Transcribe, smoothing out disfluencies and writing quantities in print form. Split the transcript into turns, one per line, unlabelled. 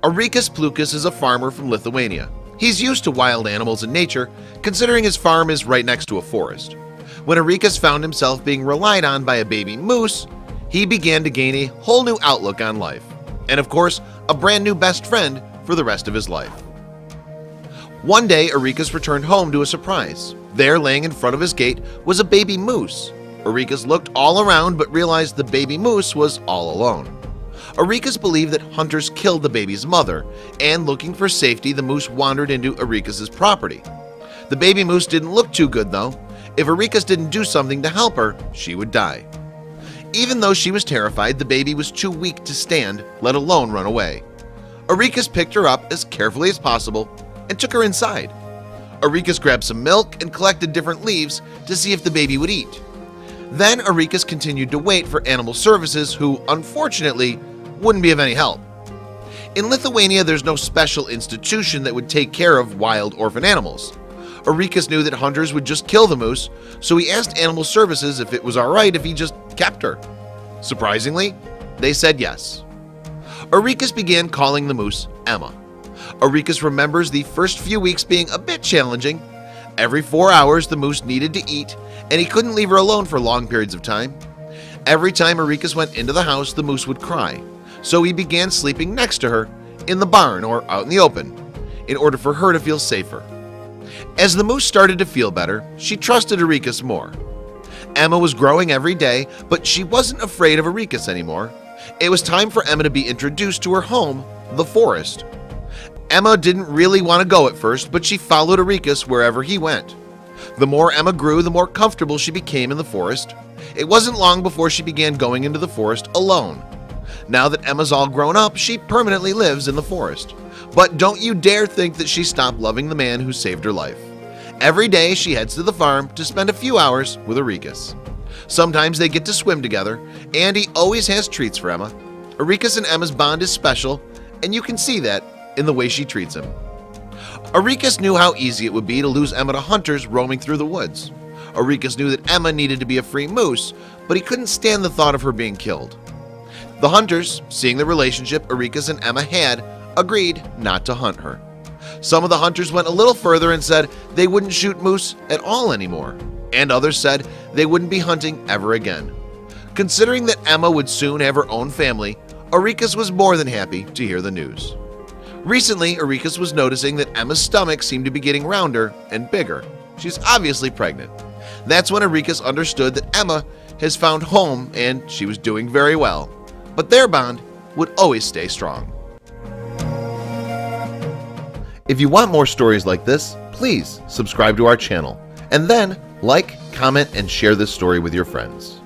Erikas Plukas is a farmer from Lithuania. He's used to wild animals and nature, considering his farm is right next to a forest. When Erikas found himself being relied on by a baby moose, he began to gain a whole new outlook on life, and of course, a brand new best friend for the rest of his life. One day, Erikas returned home to a surprise. There, laying in front of his gate, was a baby moose. Erikas looked all around but realized the baby moose was all alone. Erikas believed that hunters killed the baby's mother, and looking for safety, the moose wandered into Erikas's property. The baby moose didn't look too good though. If Erikas didn't do something to help her, she would die. Even though she was terrified, the baby was too weak to stand, let alone run away. Erikas picked her up as carefully as possible and took her inside. Erikas grabbed some milk and collected different leaves to see if the baby would eat. Then Erikas continued to wait for animal services, who unfortunately wouldn't be of any help. In Lithuania, there's no special institution that would take care of wild orphan animals. Erikas knew that hunters would just kill the moose, so he asked animal services if it was alright if he just kept her. Surprisingly, they said yes. Erikas began calling the moose Emma. Erikas remembers the first few weeks being a bit challenging. Every 4 hours the moose needed to eat, and he couldn't leave her alone for long periods of time. Every time Erikas went into the house, the moose would cry, so he began sleeping next to her in the barn or out in the open in order for her to feel safer. As the moose started to feel better, she trusted Erikas more. Emma was growing every day, but she wasn't afraid of Erikas anymore. It was time for Emma to be introduced to her home, the forest. Emma didn't really want to go at first, but she followed Erikas wherever he went. The more Emma grew, the more comfortable she became in the forest. It wasn't long before she began going into the forest alone. Now that Emma's all grown up, she permanently lives in the forest. But don't you dare think that she stopped loving the man who saved her life. Every day she heads to the farm to spend a few hours with Erikas. Sometimes they get to swim together, and he always has treats for Emma. Erikas and Emma's bond is special, and you can see that in the way she treats him. Erikas knew how easy it would be to lose Emma to hunters roaming through the woods. Erikas knew that Emma needed to be a free moose, but he couldn't stand the thought of her being killed. The hunters, seeing the relationship Erikas and Emma had, agreed not to hunt her. Some of the hunters went a little further and said they wouldn't shoot moose at all anymore, and others said they wouldn't be hunting ever again. Considering that Emma would soon have her own family, Erikas was more than happy to hear the news. Recently, Erikas was noticing that Emma's stomach seemed to be getting rounder and bigger. She's obviously pregnant. That's when Erikas understood that Emma has found home and she was doing very well, but their bond would always stay strong. If you want more stories like this, please subscribe to our channel and then like, comment, and share this story with your friends.